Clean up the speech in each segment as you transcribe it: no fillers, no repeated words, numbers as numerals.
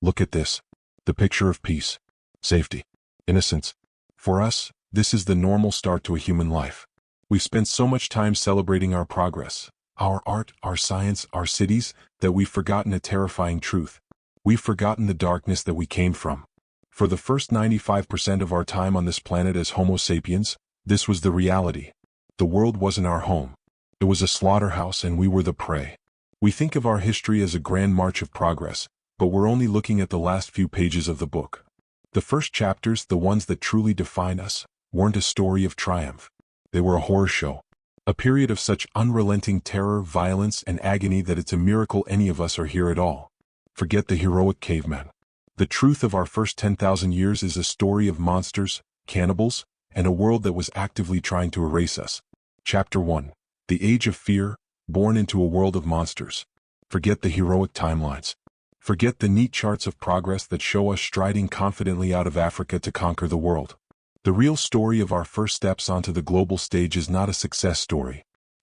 Look at this. The picture of peace, safety, innocence. For us, this is the normal start to a human life. We've spent so much time celebrating our progress, our art, our science, our cities, that we've forgotten a terrifying truth. We've forgotten the darkness that we came from. For the first 95% of our time on this planet as Homo sapiens, this was the reality. The world wasn't our home. It was a slaughterhouse and we were the prey. We think of our history as a grand march of progress, but we're only looking at the last few pages of the book. The first chapters, the ones that truly define us, weren't a story of triumph. They were a horror show. A period of such unrelenting terror, violence, and agony that it's a miracle any of us are here at all. Forget the heroic caveman. The truth of our first 10,000 years is a story of monsters, cannibals, and a world that was actively trying to erase us. Chapter 1. The Age of Fear, born into a world of monsters. Forget the heroic timelines. Forget the neat charts of progress that show us striding confidently out of Africa to conquer the world. The real story of our first steps onto the global stage is not a success story.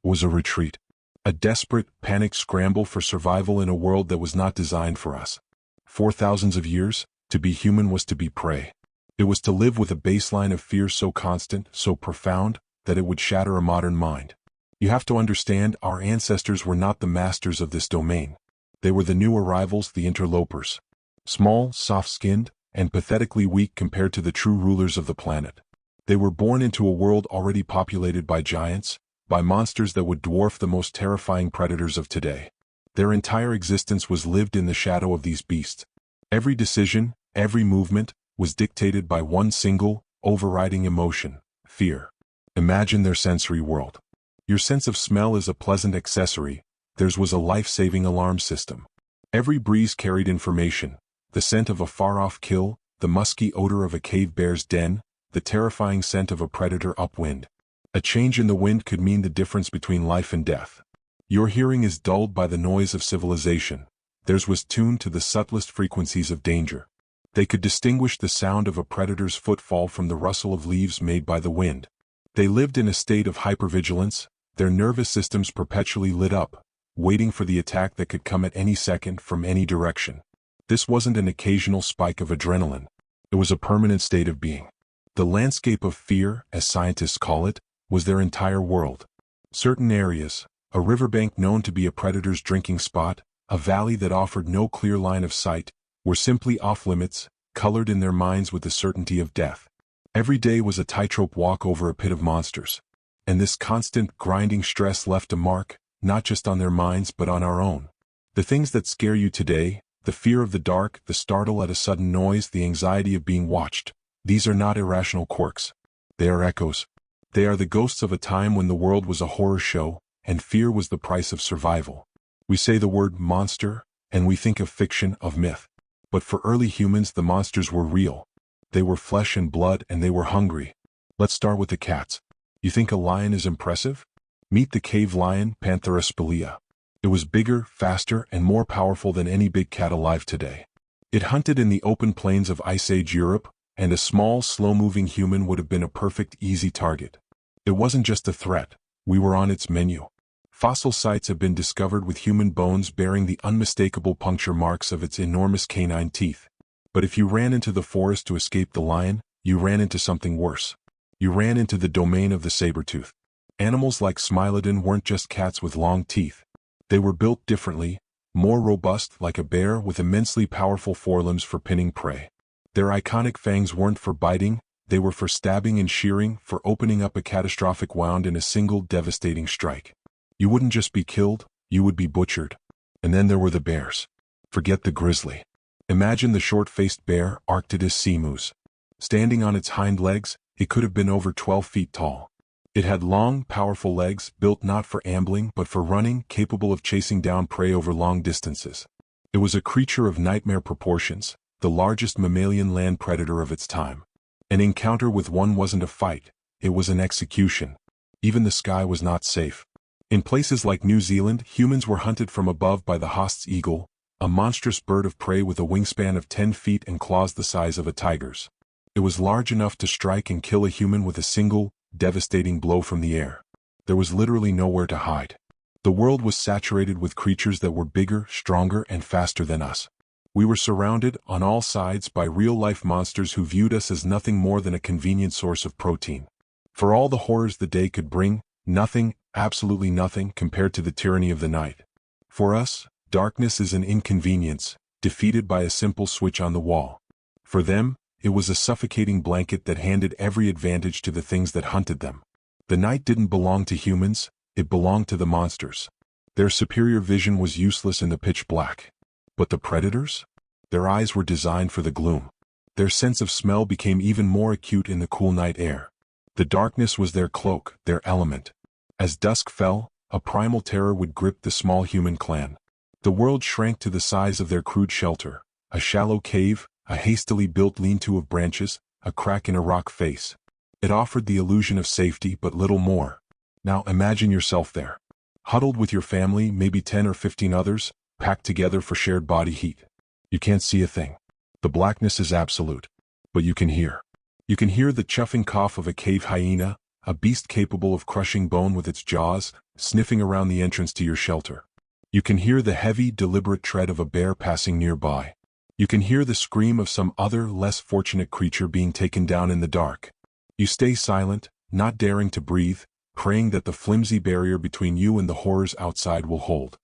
It was a retreat. A desperate, panicked scramble for survival in a world that was not designed for us. For thousands of years, to be human was to be prey. It was to live with a baseline of fear so constant, so profound, that it would shatter a modern mind. You have to understand, our ancestors were not the masters of this domain. They were the new arrivals, the interlopers. Small, soft-skinned, and pathetically weak compared to the true rulers of the planet. They were born into a world already populated by giants, by monsters that would dwarf the most terrifying predators of today. Their entire existence was lived in the shadow of these beasts. Every decision, every movement, was dictated by one single, overriding emotion: fear. Imagine their sensory world. Your sense of smell is a pleasant accessory. Theirs was a life-saving alarm system. Every breeze carried information: the scent of a far-off kill, the musky odor of a cave bear's den, the terrifying scent of a predator upwind. A change in the wind could mean the difference between life and death. Your hearing is dulled by the noise of civilization. Theirs was tuned to the subtlest frequencies of danger. They could distinguish the sound of a predator's footfall from the rustle of leaves made by the wind. They lived in a state of hypervigilance, their nervous systems perpetually lit up, waiting for the attack that could come at any second from any direction. This wasn't an occasional spike of adrenaline. It was a permanent state of being. The landscape of fear, as scientists call it, was their entire world. Certain areas, a riverbank known to be a predator's drinking spot, a valley that offered no clear line of sight, were simply off-limits, colored in their minds with the certainty of death. Every day was a tightrope walk over a pit of monsters. And this constant, grinding stress left a mark, not just on their minds but on our own. The things that scare you today, the fear of the dark, the startle at a sudden noise, the anxiety of being watched, these are not irrational quirks. They are echoes. They are the ghosts of a time when the world was a horror show, and fear was the price of survival. We say the word monster, and we think of fiction, of myth. But for early humans, the monsters were real. They were flesh and blood, and they were hungry. Let's start with the cats. You think a lion is impressive? Meet the cave lion, Panthera spilea. It was bigger, faster, and more powerful than any big cat alive today. It hunted in the open plains of Ice Age Europe, and a small, slow-moving human would have been a perfect, easy target. It wasn't just a threat. We were on its menu. Fossil sites have been discovered with human bones bearing the unmistakable puncture marks of its enormous canine teeth. But if you ran into the forest to escape the lion, you ran into something worse. You ran into the domain of the saber-toothed. Animals like Smilodon weren't just cats with long teeth. They were built differently, more robust, like a bear with immensely powerful forelimbs for pinning prey. Their iconic fangs weren't for biting, they were for stabbing and shearing, for opening up a catastrophic wound in a single devastating strike. You wouldn't just be killed, you would be butchered. And then there were the bears. Forget the grizzly. Imagine the short-faced bear, Arctidus simus. Standing on its hind legs, it could have been over 12 feet tall. It had long, powerful legs, built not for ambling but for running, capable of chasing down prey over long distances. It was a creature of nightmare proportions, the largest mammalian land predator of its time. An encounter with one wasn't a fight, it was an execution. Even the sky was not safe. In places like New Zealand, humans were hunted from above by the Haast's eagle, a monstrous bird of prey with a wingspan of 10 feet and claws the size of a tiger's. It was large enough to strike and kill a human with a single, devastating blow from the air. There was literally nowhere to hide. The world was saturated with creatures that were bigger, stronger, and faster than us. We were surrounded, on all sides, by real-life monsters who viewed us as nothing more than a convenient source of protein. For all the horrors the day could bring, nothing, absolutely nothing, compared to the tyranny of the night. For us, darkness is an inconvenience, defeated by a simple switch on the wall. For them, it was a suffocating blanket that handed every advantage to the things that hunted them. The night didn't belong to humans, it belonged to the monsters. Their superior vision was useless in the pitch black. But the predators? Their eyes were designed for the gloom. Their sense of smell became even more acute in the cool night air. The darkness was their cloak, their element. As dusk fell, a primal terror would grip the small human clan. The world shrank to the size of their crude shelter, a shallow cave, a hastily built lean-to of branches, a crack in a rock face. It offered the illusion of safety but little more. Now imagine yourself there. Huddled with your family, maybe 10 or 15 others, packed together for shared body heat. You can't see a thing. The blackness is absolute. But you can hear. You can hear the chuffing cough of a cave hyena, a beast capable of crushing bone with its jaws, sniffing around the entrance to your shelter. You can hear the heavy, deliberate tread of a bear passing nearby. You can hear the scream of some other, less fortunate creature being taken down in the dark. You stay silent, not daring to breathe, praying that the flimsy barrier between you and the horrors outside will hold.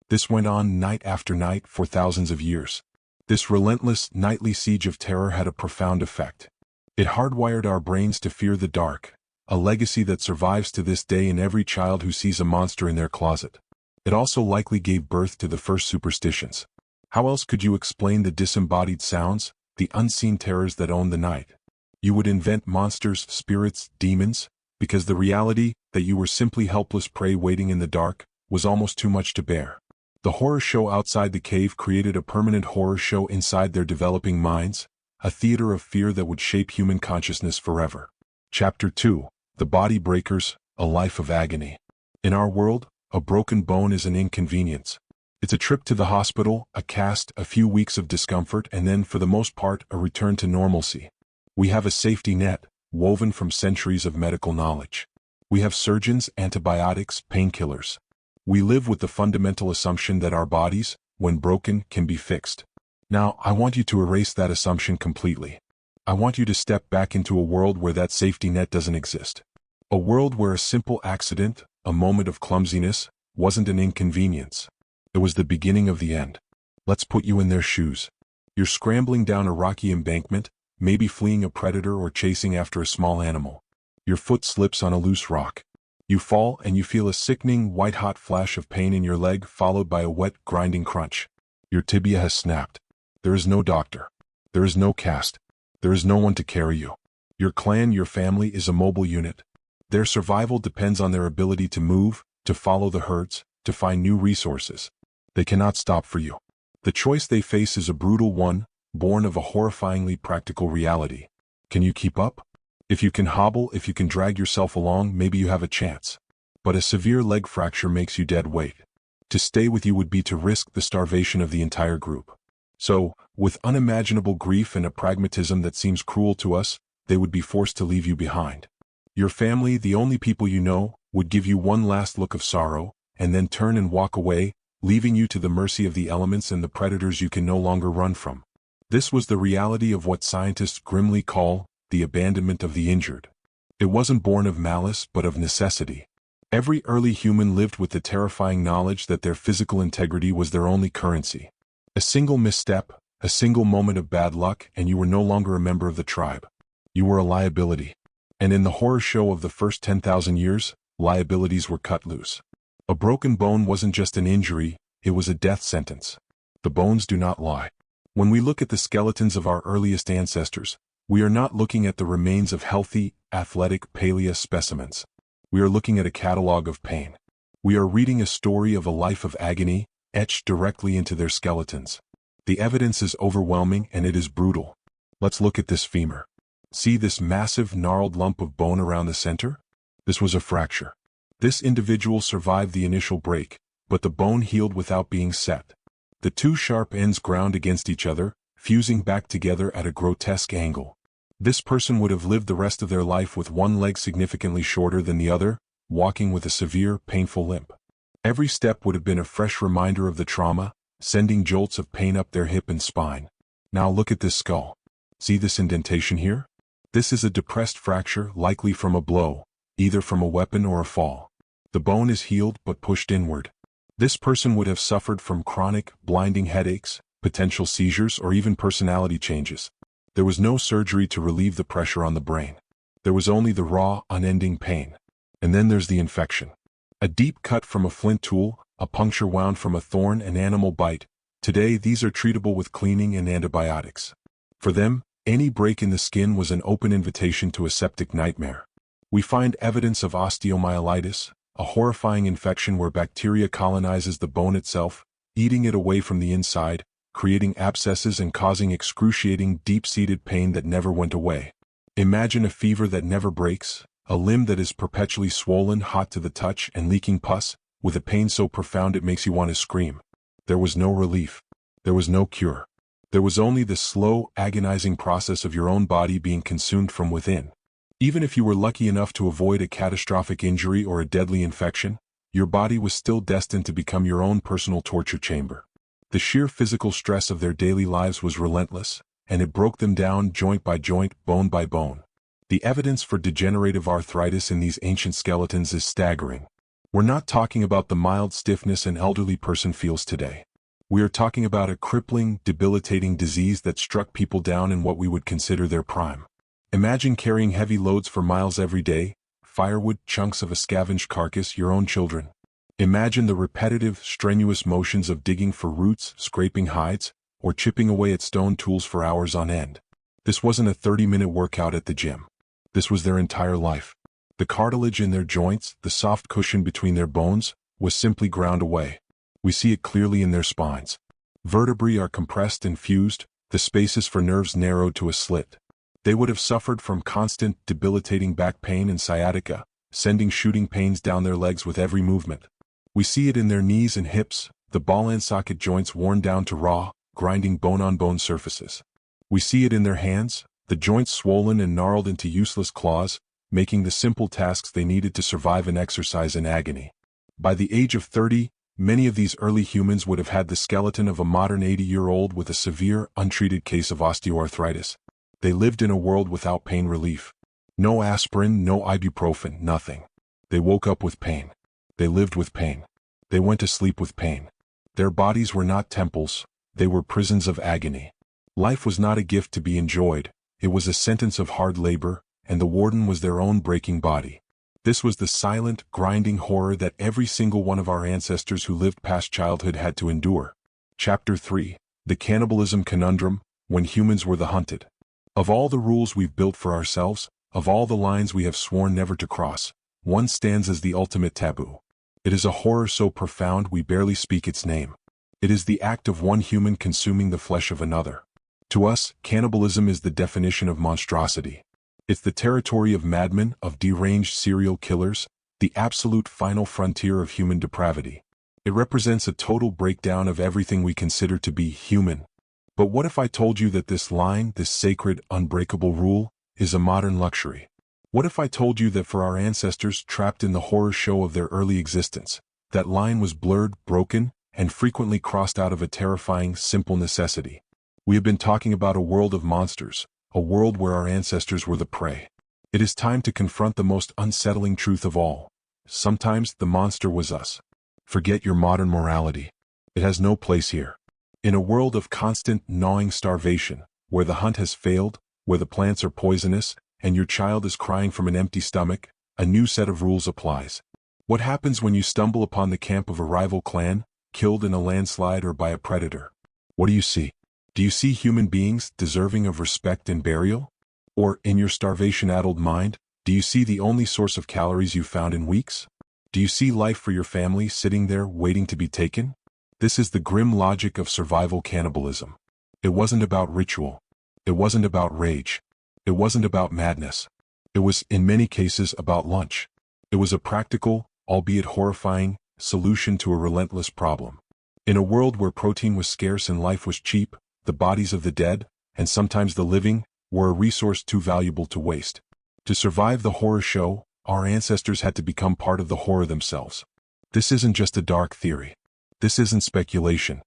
This went on night after night for thousands of years. This relentless, nightly siege of terror had a profound effect. It hardwired our brains to fear the dark, a legacy that survives to this day in every child who sees a monster in their closet. It also likely gave birth to the first superstitions. How else could you explain the disembodied sounds, the unseen terrors that own the night? You would invent monsters, spirits, demons, because the reality that you were simply helpless prey waiting in the dark was almost too much to bear. The horror show outside the cave created a permanent horror show inside their developing minds, a theater of fear that would shape human consciousness forever. Chapter 2: The Body Breakers, a Life of Agony. In our world, a broken bone is an inconvenience. It's a trip to the hospital, a cast, a few weeks of discomfort, and then, for the most part, a return to normalcy. We have a safety net, woven from centuries of medical knowledge. We have surgeons, antibiotics, painkillers. We live with the fundamental assumption that our bodies, when broken, can be fixed. Now, I want you to erase that assumption completely. I want you to step back into a world where that safety net doesn't exist. A world where a simple accident, a moment of clumsiness, wasn't an inconvenience. It was the beginning of the end. Let's put you in their shoes. You're scrambling down a rocky embankment, maybe fleeing a predator or chasing after a small animal. Your foot slips on a loose rock. You fall and you feel a sickening, white-hot flash of pain in your leg followed by a wet, grinding crunch. Your tibia has snapped. There is no doctor. There is no cast. There is no one to carry you. Your clan, your family, is a mobile unit. Their survival depends on their ability to move, to follow the herds, to find new resources. They cannot stop for you. The choice they face is a brutal one, born of a horrifyingly practical reality. Can you keep up? If you can hobble, if you can drag yourself along, maybe you have a chance. But a severe leg fracture makes you dead weight. To stay with you would be to risk the starvation of the entire group. So, with unimaginable grief and a pragmatism that seems cruel to us, they would be forced to leave you behind. Your family, the only people you know, would give you one last look of sorrow, and then turn and walk away, leaving you to the mercy of the elements and the predators you can no longer run from. This was the reality of what scientists grimly call the abandonment of the injured. It wasn't born of malice but of necessity. Every early human lived with the terrifying knowledge that their physical integrity was their only currency. A single misstep, a single moment of bad luck, and you were no longer a member of the tribe. You were a liability. And in the horror show of the first 10,000 years, liabilities were cut loose. A broken bone wasn't just an injury, it was a death sentence. The bones do not lie. When we look at the skeletons of our earliest ancestors, we are not looking at the remains of healthy, athletic palea specimens. We are looking at a catalog of pain. We are reading a story of a life of agony, etched directly into their skeletons. The evidence is overwhelming and it is brutal. Let's look at this femur. See this massive, gnarled lump of bone around the center? This was a fracture. This individual survived the initial break, but the bone healed without being set. The two sharp ends ground against each other, fusing back together at a grotesque angle. This person would have lived the rest of their life with one leg significantly shorter than the other, walking with a severe, painful limp. Every step would have been a fresh reminder of the trauma, sending jolts of pain up their hip and spine. Now look at this skull. See this indentation here? This is a depressed fracture, likely from a blow, either from a weapon or a fall. The bone is healed but pushed inward. This person would have suffered from chronic, blinding headaches, potential seizures, or even personality changes. There was no surgery to relieve the pressure on the brain. There was only the raw, unending pain. And then there's the infection. A deep cut from a flint tool, a puncture wound from a thorn, an animal bite. Today these are treatable with cleaning and antibiotics. For them, any break in the skin was an open invitation to a septic nightmare. We find evidence of osteomyelitis, a horrifying infection where bacteria colonizes the bone itself, eating it away from the inside, creating abscesses and causing excruciating, deep-seated pain that never went away. Imagine a fever that never breaks, a limb that is perpetually swollen, hot to the touch, and leaking pus, with a pain so profound it makes you want to scream. There was no relief. There was no cure. There was only the slow, agonizing process of your own body being consumed from within. Even if you were lucky enough to avoid a catastrophic injury or a deadly infection, your body was still destined to become your own personal torture chamber. The sheer physical stress of their daily lives was relentless, and it broke them down joint by joint, bone by bone. The evidence for degenerative arthritis in these ancient skeletons is staggering. We're not talking about the mild stiffness an elderly person feels today. We are talking about a crippling, debilitating disease that struck people down in what we would consider their prime. Imagine carrying heavy loads for miles every day, firewood, chunks of a scavenged carcass, your own children. Imagine the repetitive, strenuous motions of digging for roots, scraping hides, or chipping away at stone tools for hours on end. This wasn't a 30-minute workout at the gym. This was their entire life. The cartilage in their joints, the soft cushion between their bones, was simply ground away. We see it clearly in their spines. Vertebrae are compressed and fused, the spaces for nerves narrowed to a slit. They would have suffered from constant, debilitating back pain and sciatica, sending shooting pains down their legs with every movement. We see it in their knees and hips, the ball-and-socket joints worn down to raw, grinding bone-on-bone surfaces. We see it in their hands, the joints swollen and gnarled into useless claws, making the simple tasks they needed to survive and exercise in agony. By the age of 30, many of these early humans would have had the skeleton of a modern 80-year-old with a severe, untreated case of osteoarthritis. They lived in a world without pain relief. No aspirin, no ibuprofen, nothing. They woke up with pain. They lived with pain. They went to sleep with pain. Their bodies were not temples, they were prisons of agony. Life was not a gift to be enjoyed, it was a sentence of hard labor, and the warden was their own breaking body. This was the silent, grinding horror that every single one of our ancestors who lived past childhood had to endure. Chapter 3. The Cannibalism Conundrum, When Humans Were the Hunted. Of all the rules we've built for ourselves, of all the lines we have sworn never to cross, one stands as the ultimate taboo. It is a horror so profound we barely speak its name. It is the act of one human consuming the flesh of another. To us, cannibalism is the definition of monstrosity. It's the territory of madmen, of deranged serial killers, the absolute final frontier of human depravity. It represents a total breakdown of everything we consider to be human. But what if I told you that this line, this sacred, unbreakable rule, is a modern luxury? What if I told you that for our ancestors trapped in the horror show of their early existence, that line was blurred, broken, and frequently crossed out of a terrifying, simple necessity? We have been talking about a world of monsters, a world where our ancestors were the prey. It is time to confront the most unsettling truth of all. Sometimes the monster was us. Forget your modern morality. It has no place here. In a world of constant, gnawing starvation, where the hunt has failed, where the plants are poisonous, and your child is crying from an empty stomach, a new set of rules applies. What happens when you stumble upon the camp of a rival clan, killed in a landslide or by a predator? What do you see? Do you see human beings deserving of respect and burial? Or, in your starvation-addled mind, do you see the only source of calories you've found in weeks? Do you see life for your family sitting there waiting to be taken? This is the grim logic of survival cannibalism. It wasn't about ritual. It wasn't about rage. It wasn't about madness. It was, in many cases, about lunch. It was a practical, albeit horrifying, solution to a relentless problem. In a world where protein was scarce and life was cheap, the bodies of the dead, and sometimes the living, were a resource too valuable to waste. To survive the horror show, our ancestors had to become part of the horror themselves. This isn't just a dark theory. This isn't speculation.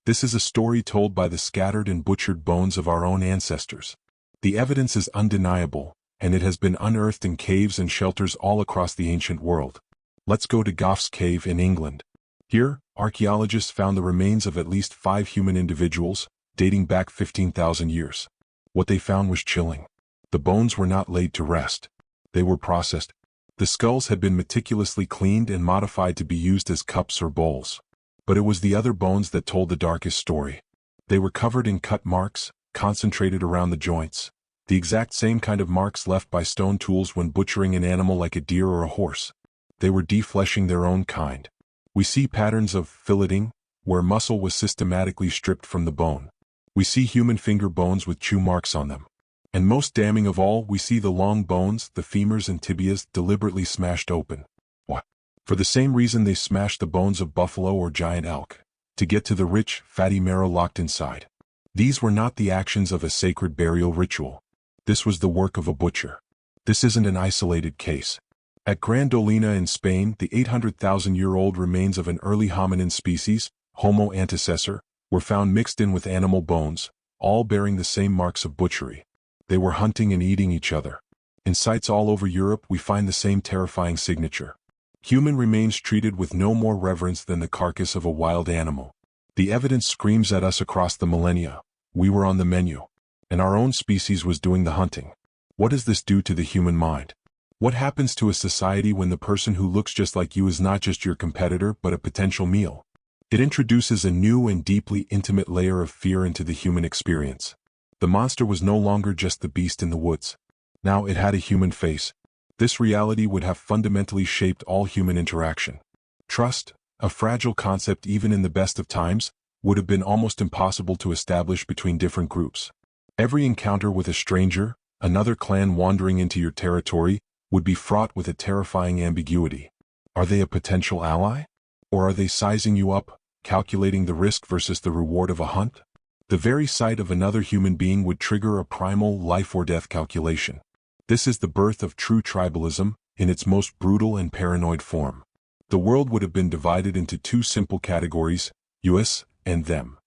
This is a story told by the scattered and butchered bones of our own ancestors. The evidence is undeniable, and it has been unearthed in caves and shelters all across the ancient world. Let's go to Gough's Cave in England. Here, archaeologists found the remains of at least 5 human individuals, dating back 15,000 years. What they found was chilling. The bones were not laid to rest. They were processed. The skulls had been meticulously cleaned and modified to be used as cups or bowls. But it was the other bones that told the darkest story. They were covered in cut marks, concentrated around the joints. The exact same kind of marks left by stone tools when butchering an animal like a deer or a horse. They were defleshing their own kind. We see patterns of filleting, where muscle was systematically stripped from the bone. We see human finger bones with chew marks on them. And most damning of all, we see the long bones, the femurs and tibias, deliberately smashed open. Why? For the same reason they smashed the bones of buffalo or giant elk, to get to the rich, fatty marrow locked inside. These were not the actions of a sacred burial ritual. This was the work of a butcher. This isn't an isolated case. At Grandolina in Spain, the 800,000-year-old remains of an early hominin species, Homo antecessor, were found mixed in with animal bones, all bearing the same marks of butchery. They were hunting and eating each other. In sites all over Europe we find the same terrifying signature. Human remains treated with no more reverence than the carcass of a wild animal. The evidence screams at us across the millennia. We were on the menu. And our own species was doing the hunting. What does this do to the human mind? What happens to a society when the person who looks just like you is not just your competitor but a potential meal? It introduces a new and deeply intimate layer of fear into the human experience. The monster was no longer just the beast in the woods. Now it had a human face. This reality would have fundamentally shaped all human interaction. Trust, a fragile concept even in the best of times, would have been almost impossible to establish between different groups. Every encounter with a stranger, another clan wandering into your territory, would be fraught with a terrifying ambiguity. Are they a potential ally? Or are they sizing you up, calculating the risk versus the reward of a hunt? The very sight of another human being would trigger a primal life-or-death calculation. This is the birth of true tribalism, in its most brutal and paranoid form. The world would have been divided into 2 simple categories, us and them.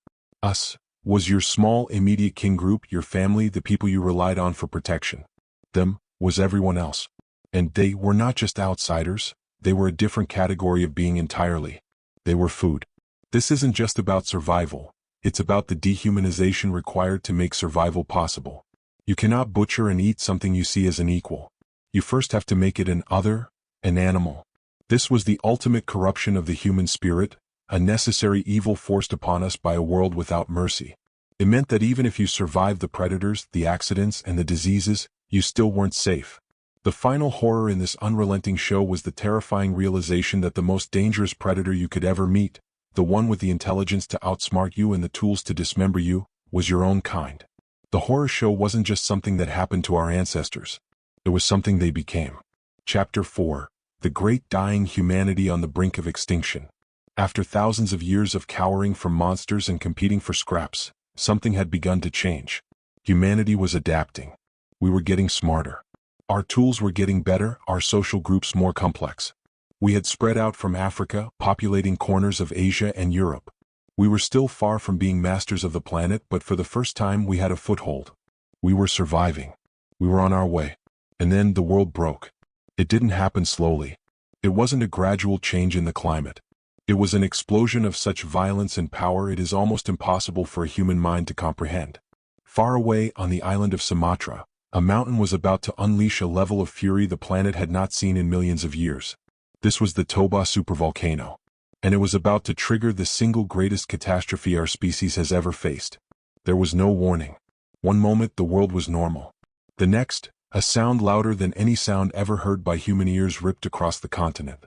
Us was your small immediate kin group, your family, the people you relied on for protection. Them was everyone else. And they were not just outsiders, they were a different category of being entirely. They were food. This isn't just about survival, it's about the dehumanization required to make survival possible. You cannot butcher and eat something you see as an equal. You first have to make it an other, an animal. This was the ultimate corruption of the human spirit, a necessary evil forced upon us by a world without mercy. It meant that even if you survived the predators, the accidents, and the diseases, you still weren't safe. The final horror in this unrelenting show was the terrifying realization that the most dangerous predator you could ever meet, the one with the intelligence to outsmart you and the tools to dismember you, was your own kind. The horror show wasn't just something that happened to our ancestors. It was something they became. Chapter 4. The Great Dying Humanity on the Brink of Extinction. After thousands of years of cowering from monsters and competing for scraps, something had begun to change. Humanity was adapting. We were getting smarter. Our tools were getting better, our social groups more complex. We had spread out from Africa, populating corners of Asia and Europe. We were still far from being masters of the planet, but for the first time we had a foothold. We were surviving. We were on our way. And then the world broke. It didn't happen slowly. It wasn't a gradual change in the climate. It was an explosion of such violence and power it is almost impossible for a human mind to comprehend. Far away on the island of Sumatra, a mountain was about to unleash a level of fury the planet had not seen in millions of years. This was the Toba supervolcano. And it was about to trigger the single greatest catastrophe our species has ever faced. There was no warning. One moment the world was normal. The next, a sound louder than any sound ever heard by human ears ripped across the continent.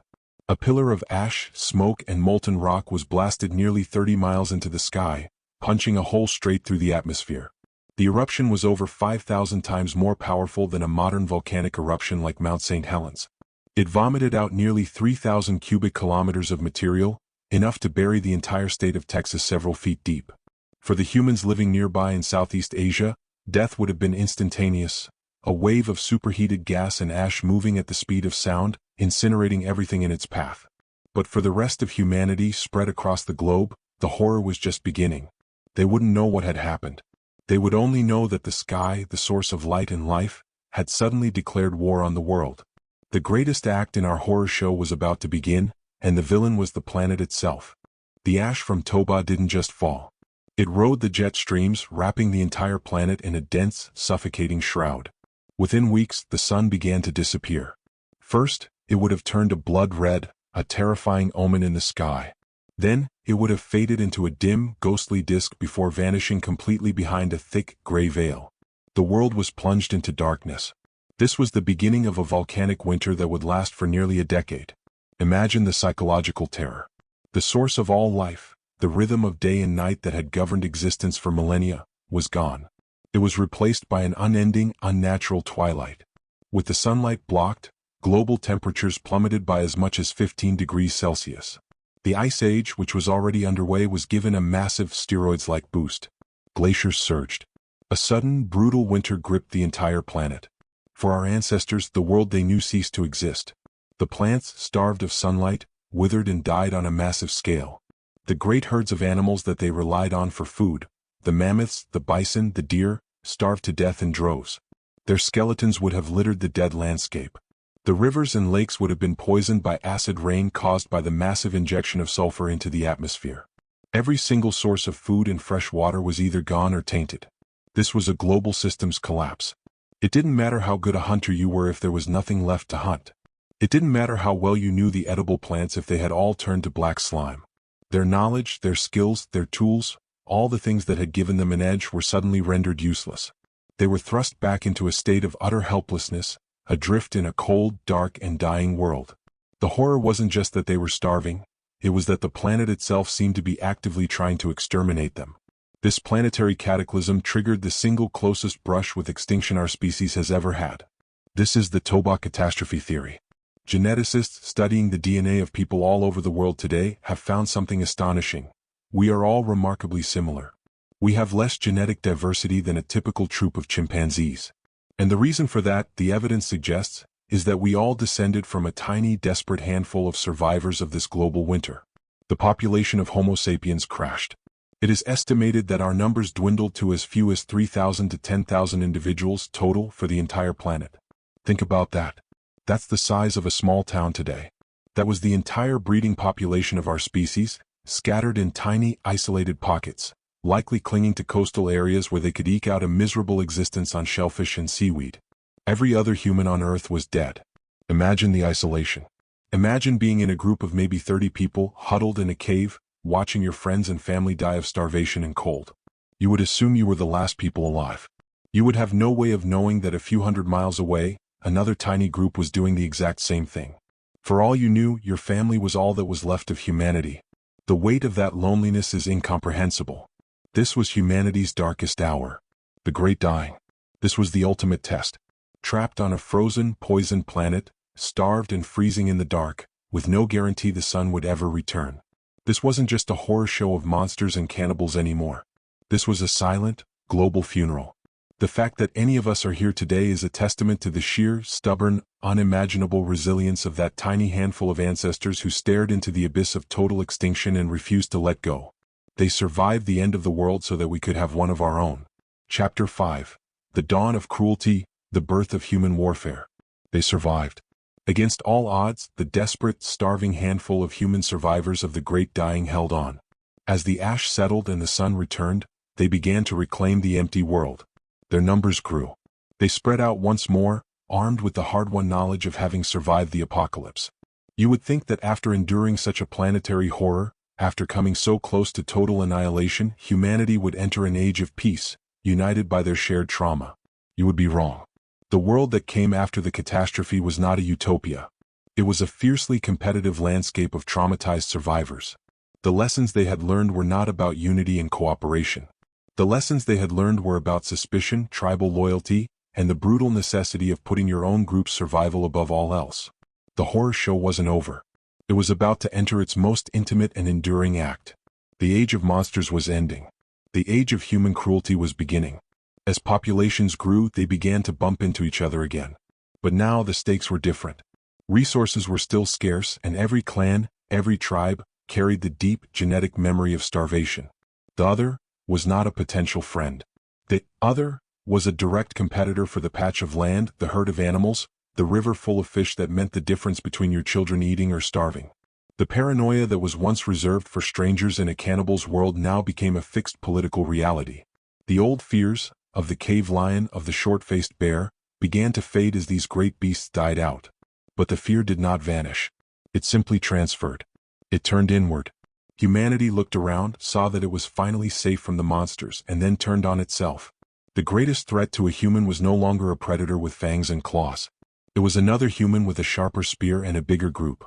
A pillar of ash, smoke, and molten rock was blasted nearly 30 miles into the sky, punching a hole straight through the atmosphere. The eruption was over 5,000 times more powerful than a modern volcanic eruption like Mount St. Helens. It vomited out nearly 3,000 cubic kilometers of material, enough to bury the entire state of Texas several feet deep. For the humans living nearby in Southeast Asia, death would have been instantaneous, a wave of superheated gas and ash moving at the speed of sound, incinerating everything in its path. But for the rest of humanity spread across the globe, the horror was just beginning. They wouldn't know what had happened. They would only know that the sky, the source of light and life, had suddenly declared war on the world. The greatest act in our horror show was about to begin, and the villain was the planet itself. The ash from Toba didn't just fall. It rode the jet streams, wrapping the entire planet in a dense, suffocating shroud. Within weeks, the sun began to disappear. First, it would have turned a blood red, a terrifying omen in the sky. Then, it would have faded into a dim, ghostly disk before vanishing completely behind a thick, gray veil. The world was plunged into darkness. This was the beginning of a volcanic winter that would last for nearly a decade. Imagine the psychological terror. The source of all life, the rhythm of day and night that had governed existence for millennia, was gone. It was replaced by an unending, unnatural twilight. With the sunlight blocked, global temperatures plummeted by as much as 15 degrees Celsius. The Ice Age, which was already underway, was given a massive steroids-like boost. Glaciers surged. A sudden, brutal winter gripped the entire planet. For our ancestors, the world they knew ceased to exist. The plants, starved of sunlight, withered and died on a massive scale. The great herds of animals that they relied on for food, the mammoths, the bison, the deer, starved to death in droves. Their skeletons would have littered the dead landscape. The rivers and lakes would have been poisoned by acid rain caused by the massive injection of sulfur into the atmosphere. Every single source of food and fresh water was either gone or tainted. This was a global systems collapse. It didn't matter how good a hunter you were if there was nothing left to hunt. It didn't matter how well you knew the edible plants if they had all turned to black slime. Their knowledge, their skills, their tools, all the things that had given them an edge were suddenly rendered useless. They were thrust back into a state of utter helplessness, adrift in a cold, dark, and dying world. The horror wasn't just that they were starving, it was that the planet itself seemed to be actively trying to exterminate them. This planetary cataclysm triggered the single closest brush with extinction our species has ever had. This is the Toba catastrophe theory. Geneticists studying the DNA of people all over the world today have found something astonishing. We are all remarkably similar. We have less genetic diversity than a typical troop of chimpanzees. And the reason for that, the evidence suggests, is that we all descended from a tiny, desperate handful of survivors of this global winter. The population of Homo sapiens crashed. It is estimated that our numbers dwindled to as few as 3,000 to 10,000 individuals total for the entire planet. Think about that. That's the size of a small town today. That was the entire breeding population of our species, scattered in tiny, isolated pockets, likely clinging to coastal areas where they could eke out a miserable existence on shellfish and seaweed. Every other human on Earth was dead. Imagine the isolation. Imagine being in a group of maybe 30 people, huddled in a cave, watching your friends and family die of starvation and cold. You would assume you were the last people alive. You would have no way of knowing that a few hundred miles away, another tiny group was doing the exact same thing. For all you knew, your family was all that was left of humanity. The weight of that loneliness is incomprehensible. This was humanity's darkest hour. The Great Dying. This was the ultimate test. Trapped on a frozen, poisoned planet, starved and freezing in the dark, with no guarantee the sun would ever return. This wasn't just a horror show of monsters and cannibals anymore. This was a silent, global funeral. The fact that any of us are here today is a testament to the sheer, stubborn, unimaginable resilience of that tiny handful of ancestors who stared into the abyss of total extinction and refused to let go. They survived the end of the world so that we could have one of our own. Chapter 5. The Dawn of Cruelty, the Birth of Human Warfare. They survived. Against all odds, the desperate, starving handful of human survivors of the Great Dying held on. As the ash settled and the sun returned, they began to reclaim the empty world. Their numbers grew. They spread out once more, armed with the hard-won knowledge of having survived the apocalypse. You would think that after enduring such a planetary horror, after coming so close to total annihilation, humanity would enter an age of peace, united by their shared trauma. You would be wrong. The world that came after the catastrophe was not a utopia. It was a fiercely competitive landscape of traumatized survivors. The lessons they had learned were not about unity and cooperation. The lessons they had learned were about suspicion, tribal loyalty, and the brutal necessity of putting your own group's survival above all else. The horror show wasn't over. It was about to enter its most intimate and enduring act. The age of monsters was ending. The age of human cruelty was beginning. As populations grew, they began to bump into each other again. But now the stakes were different. Resources were still scarce, and every clan, every tribe, carried the deep genetic memory of starvation. The other was not a potential friend. The other was a direct competitor for the patch of land, the herd of animals, the river full of fish that meant the difference between your children eating or starving. The paranoia that was once reserved for strangers in a cannibal's world now became a fixed political reality. The old fears, of the cave lion, of the short-faced bear, began to fade as these great beasts died out. But the fear did not vanish. It simply transferred. It turned inward. Humanity looked around, saw that it was finally safe from the monsters, and then turned on itself. The greatest threat to a human was no longer a predator with fangs and claws. It was another human with a sharper spear and a bigger group.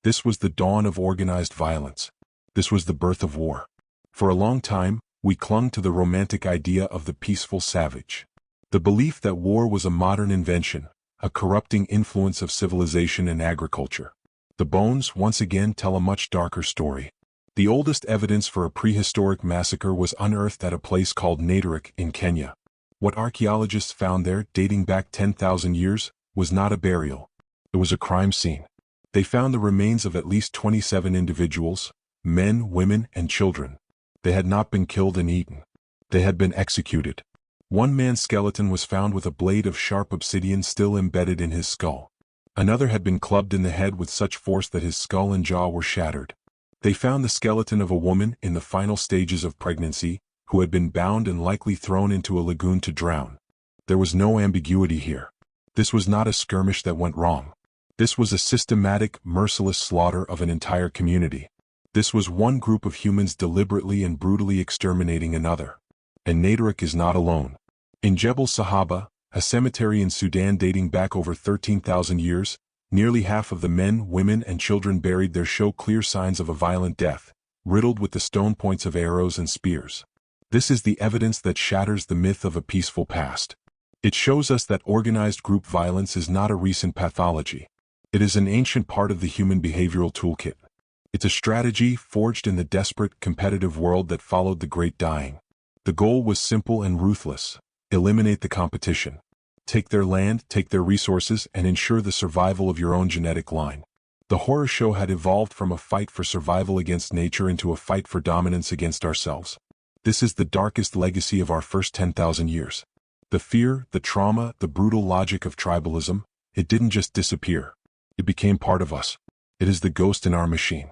This was the dawn of organized violence. This was the birth of war. For a long time, we clung to the romantic idea of the peaceful savage. The belief that war was a modern invention, a corrupting influence of civilization and agriculture. The bones once again tell a much darker story. The oldest evidence for a prehistoric massacre was unearthed at a place called Naderek in Kenya. What archaeologists found there, dating back 10,000 years, was not a burial. It was a crime scene. They found the remains of at least 27 individuals, men, women, and children. They had not been killed and eaten. They had been executed. One man's skeleton was found with a blade of sharp obsidian still embedded in his skull. Another had been clubbed in the head with such force that his skull and jaw were shattered. They found the skeleton of a woman in the final stages of pregnancy, who had been bound and likely thrown into a lagoon to drown. There was no ambiguity here. This was not a skirmish that went wrong. This was a systematic, merciless slaughter of an entire community. This was one group of humans deliberately and brutally exterminating another. And Naderek is not alone. In Jebel Sahaba, a cemetery in Sudan dating back over 13,000 years, nearly half of the men, women, and children buried there show clear signs of a violent death, riddled with the stone points of arrows and spears. This is the evidence that shatters the myth of a peaceful past. It shows us that organized group violence is not a recent pathology. It is an ancient part of the human behavioral toolkit. It's a strategy forged in the desperate, competitive world that followed the Great Dying. The goal was simple and ruthless: eliminate the competition. Take their land, take their resources, and ensure the survival of your own genetic line. The horror show had evolved from a fight for survival against nature into a fight for dominance against ourselves. This is the darkest legacy of our first 10,000 years. The fear, the trauma, the brutal logic of tribalism, it didn't just disappear. It became part of us. It is the ghost in our machine.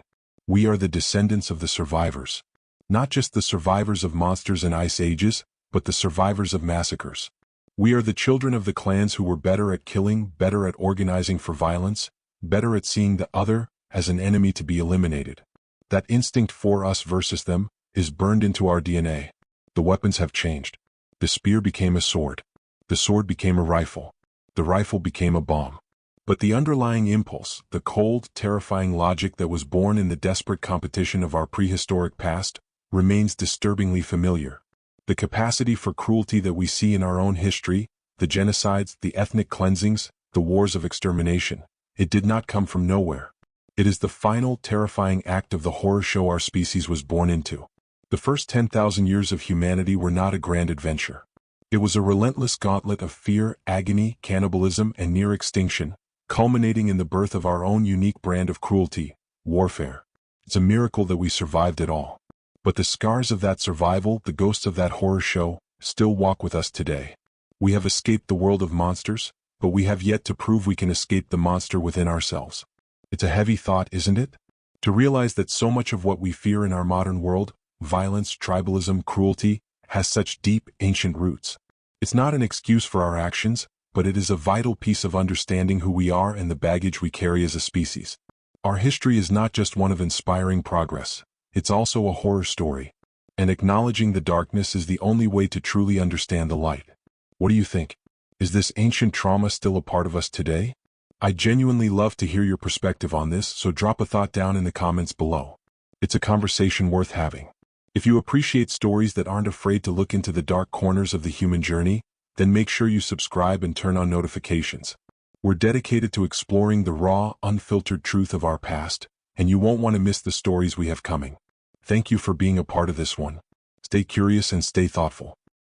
We are the descendants of the survivors. Not just the survivors of monsters and ice ages, but the survivors of massacres. We are the children of the clans who were better at killing, better at organizing for violence, better at seeing the other as an enemy to be eliminated. That instinct for us versus them is burned into our DNA. The weapons have changed. The spear became a sword. The sword became a rifle. The rifle became a bomb. But the underlying impulse, the cold, terrifying logic that was born in the desperate competition of our prehistoric past, remains disturbingly familiar. The capacity for cruelty that we see in our own history, the genocides, the ethnic cleansings, the wars of extermination, it did not come from nowhere. It is the final, terrifying act of the horror show our species was born into. The first 10,000 years of humanity were not a grand adventure. It was a relentless gauntlet of fear, agony, cannibalism, and near extinction, culminating in the birth of our own unique brand of cruelty, warfare. It's a miracle that we survived it all. But the scars of that survival, the ghosts of that horror show, still walk with us today. We have escaped the world of monsters, but we have yet to prove we can escape the monster within ourselves. It's a heavy thought, isn't it? To realize that so much of what we fear in our modern world, violence, tribalism, cruelty, has such deep, ancient roots. It's not an excuse for our actions, but it is a vital piece of understanding who we are and the baggage we carry as a species. Our history is not just one of inspiring progress. It's also a horror story. And acknowledging the darkness is the only way to truly understand the light. What do you think? Is this ancient trauma still a part of us today? I genuinely love to hear your perspective on this, so drop a thought down in the comments below. It's a conversation worth having. If you appreciate stories that aren't afraid to look into the dark corners of the human journey, then make sure you subscribe and turn on notifications. We're dedicated to exploring the raw, unfiltered truth of our past, and you won't want to miss the stories we have coming. Thank you for being a part of this one. Stay curious and stay thoughtful.